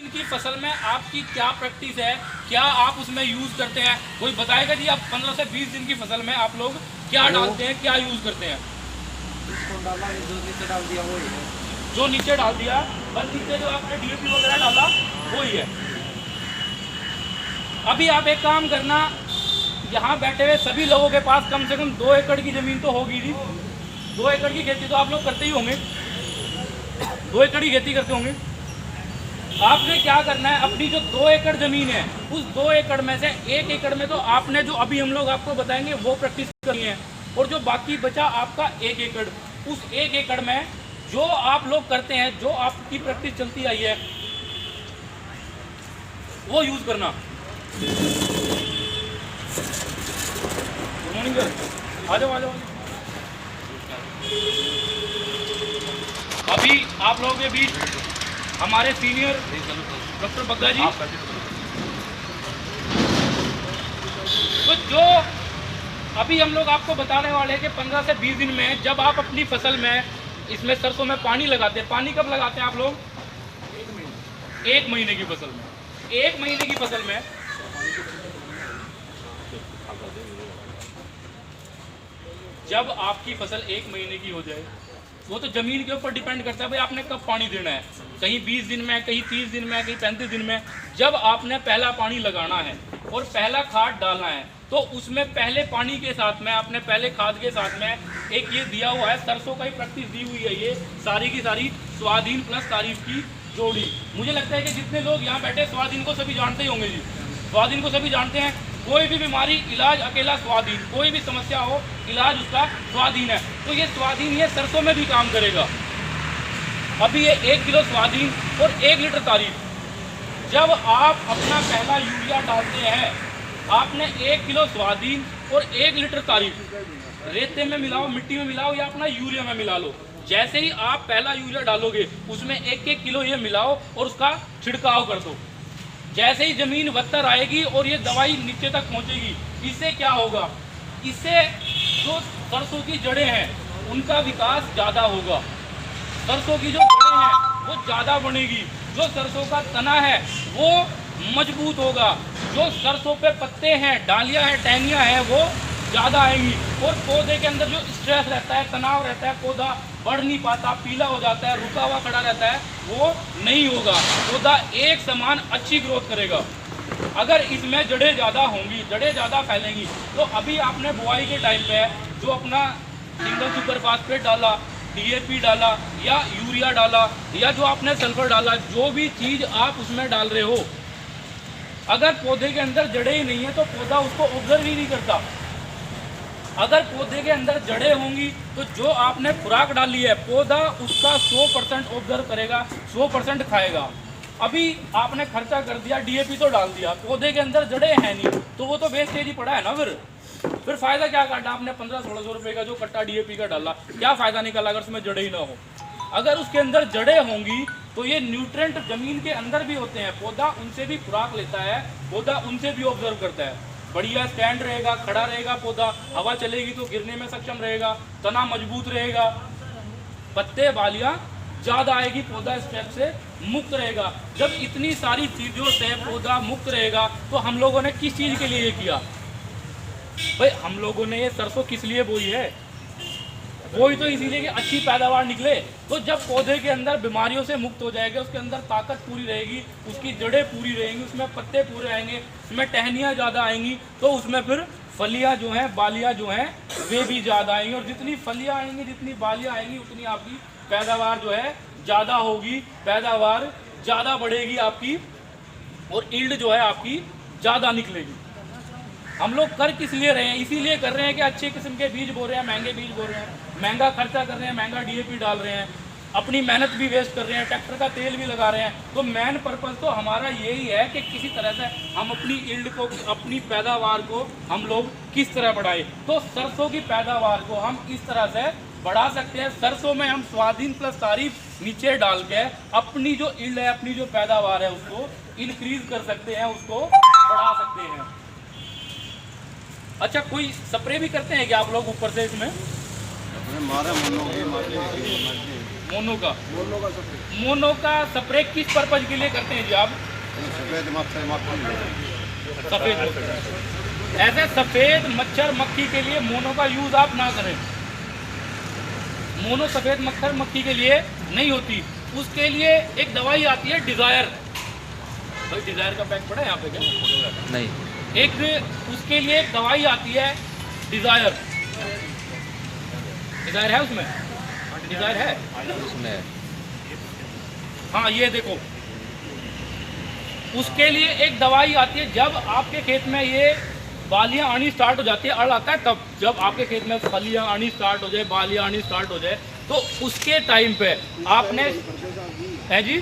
की फसल में आपकी क्या प्रैक्टिस है, क्या आप उसमें यूज़ करते हैं? कोई बताएगा जी आप 15 से 20 दिन की फसल में आप लोग क्या डालते हैं, क्या यूज़ करते हैं? इसको डाला, जो नीचे डाल दिया वही है। जो नीचे डाल दिया, बस नीचे जो आपने डीएपी वगैरह डाला वही है। अभी आप एक काम करना, यहाँ बैठे हुए सभी लोगों के पास कम से कम 2 एकड़ की ज़मीन तो होगी जी। 2 एकड़ की खेती तो आप लोग करते ही होंगे, 2 एकड़ की खेती करते होंगे। आपने क्या करना है, अपनी जो 2 एकड़ ज़मीन है उस 2 एकड़ में से 1 एकड़ में तो आपने जो अभी हम लोग आपको बताएंगे वो प्रैक्टिस करनी है, और जो बाकी बचा आपका 1 एकड़, उस 1 एकड़ में जो आप लोग करते हैं, जो आपकी प्रैक्टिस चलती आई है वो यूज़ करना। गुड मॉर्निंग सर, आ जाओ आ जाओ। अभी आप लोगों के बीच हमारे सीनियर डॉक्टर बग्गा जी, तो जो अभी हम लोग आपको बताने वाले हैं कि 15 से 20 दिन में जब आप अपनी फसल में, इसमें सरसों में पानी लगाते हैं, पानी कब लगाते हैं आप लोग? 1 महीने की फसल में। 1 महीने की फसल में जब आपकी फसल 1 महीने की हो जाए, वो तो ज़मीन के ऊपर डिपेंड करता है भाई आपने कब पानी देना है, कहीं 20 दिन में, कहीं 30 दिन में, कहीं 35 दिन में। जब आपने पहला पानी लगाना है और पहला खाद डालना है, तो उसमें पहले पानी के साथ में आपने पहले खाद के साथ में एक ये दिया हुआ है, सरसों का ही प्रैक्टिस दी हुई है, ये सारी की सारी स्वाधीन प्लस तारीफ की जोड़ी। मुझे लगता है कि जितने लोग यहाँ बैठे स्वाधीन को सभी जानते ही होंगे जी, स्वाधीन को सभी जानते हैं। कोई भी बीमारी इलाज अकेला स्वाधीन, कोई भी समस्या हो इलाज उसका स्वाधीन है। तो ये स्वाधीन ये सरसों में भी काम करेगा। अभी ये 1 किलो स्वाधीन और 1 लीटर तारीफ, जब आप अपना पहला यूरिया डालते हैं, आपने 1 किलो स्वाधीन और 1 लीटर तारीफ रेते में मिलाओ, मिट्टी में मिलाओ या अपना यूरिया में मिला लो। जैसे ही आप पहला यूरिया डालोगे उसमें 1-1 किलो ये मिलाओ और उसका छिड़काव कर दो। जैसे ही ज़मीन बदतर आएगी और ये दवाई नीचे तक पहुंचेगी, इससे क्या होगा, इससे जो सरसों की जड़ें हैं उनका विकास ज़्यादा होगा। सरसों की जो जड़ें हैं वो ज़्यादा बनेगी, जो सरसों का तना है वो मजबूत होगा, जो सरसों पे पत्ते हैं, डालियाँ हैं, टहनियाँ हैं वो ज़्यादा आएंगी, और पौधे के अंदर जो स्ट्रेस रहता है, तनाव रहता है, पौधा बढ़ नहीं पाता, पीला हो जाता है, रुका हुआ खड़ा रहता है, वो नहीं होगा। पौधा एक समान अच्छी ग्रोथ करेगा। अगर इसमें जड़ें ज़्यादा होंगी, जड़ें ज़्यादा फैलेंगी, तो अभी आपने बुआई के टाइम पे जो अपना सिंगल सुपर फास्फेट डाला, डीएपी डाला या यूरिया डाला या जो आपने सल्फर डाला, जो भी चीज़ आप उसमें डाल रहे हो, अगर पौधे के अंदर जड़ें ही नहीं है तो पौधा उसको ऑब्जर्व ही नहीं करता। अगर पौधे के अंदर जड़ें होंगी तो जो आपने खुराक डाली है पौधा उसका 100% ऑब्जर्व करेगा, 100% खाएगा। अभी आपने खर्चा कर दिया, डीएपी तो डाल दिया, पौधे के अंदर जड़ें हैं नहीं, तो वो तो वेस्टेज ही पड़ा है ना। फिर फायदा क्या काटा आपने? 1500-1600 रुपये का जो कट्टा डीएपी का डाला, क्या फायदा निकला अगर उसमें जड़ें ही ना हो? अगर उसके अंदर जड़ें होंगी तो ये न्यूट्रेंट जमीन के अंदर भी होते हैं, पौधा उनसे भी खुराक लेता है, पौधा उनसे भी ऑब्जर्व करता है। बढ़िया स्टैंड रहेगा, खड़ा रहेगा पौधा, हवा चलेगी तो गिरने में सक्षम रहेगा, तना मजबूत रहेगा, पत्ते बालियाँ ज़्यादा आएगी, पौधा स्ट्रेस से मुक्त रहेगा। जब इतनी सारी चीज़ों से पौधा मुक्त रहेगा तो हम लोगों ने किस चीज़ के लिए ये किया भाई? हम लोगों ने ये सरसों किस लिए बोई है? बोई तो इसीलिए कि अच्छी पैदावार निकले। तो जब पौधे के अंदर बीमारियों से मुक्त हो जाएगा, उसके अंदर ताकत पूरी रहेगी, उसकी जड़ें पूरी रहेंगी, उसमें पत्ते पूरे आएंगे, उसमें टहनियाँ ज़्यादा आएंगी, तो उसमें फिर फलियाँ जो हैं, बालियाँ जो हैं वे भी ज़्यादा आएंगी, और जितनी फलियाँ आएंगी, जितनी बालियाँ आएंगी, उतनी आपकी पैदावार जो है ज़्यादा होगी, पैदावार ज़्यादा बढ़ेगी आपकी, और ईल्ड जो है आपकी ज़्यादा निकलेगी। हम लोग कर किस लिए रहे हैं? इसीलिए कर रहे हैं कि अच्छे किस्म के बीज बो रहे हैं, महंगे बीज बो रहे हैं, महंगा खर्चा कर रहे हैं, महंगा डीएपी डाल रहे हैं, अपनी मेहनत भी वेस्ट कर रहे हैं, ट्रैक्टर का तेल भी लगा रहे हैं। तो मेन पर्पज़ तो हमारा यही है कि किसी तरह से हम अपनी ईल्ड को, अपनी पैदावार को हम लोग किस तरह बढ़ाएं। तो सरसों की पैदावार को हम इस तरह से बढ़ा सकते हैं। सरसों में हम स्वाधीन प्लस तारीफ नीचे डाल के अपनी जो ईल्ड है, अपनी जो पैदावार है उसको इंक्रीज कर सकते हैं, उसको बढ़ा सकते हैं। अच्छा, कोई स्प्रे भी करते हैं क्या आप लोग ऊपर से इसमें? मोनो का मोनो का स्प्रे मोनो का स्प्रे किस पर्पज के लिए करते हैं जी आप? सफेद मक्खी सफेद मक्खी। ऐसे सफेद मच्छर मक्खी के लिए मोनो का यूज आप ना करें। मोनो सफेद मच्छर मक्खी के लिए नहीं होती, उसके लिए एक दवाई आती है डिजायर। भाई डिजायर का पैक पड़ा है यहाँ पे क्या? नहीं, एक उसके लिए एक दवाई आती है डिजायर। डिजायर है उसमें? डिजायर है उसमें हाँ, ये देखो उसके लिए एक दवाई आती है। जब आपके खेत में ये बालियां आनी स्टार्ट हो जाती है, अड़ आता है तब, जब आपके खेत में फलियां आनी स्टार्ट हो जाए, बालियां आनी स्टार्ट हो जाए, तो उसके टाइम पे आपने है जी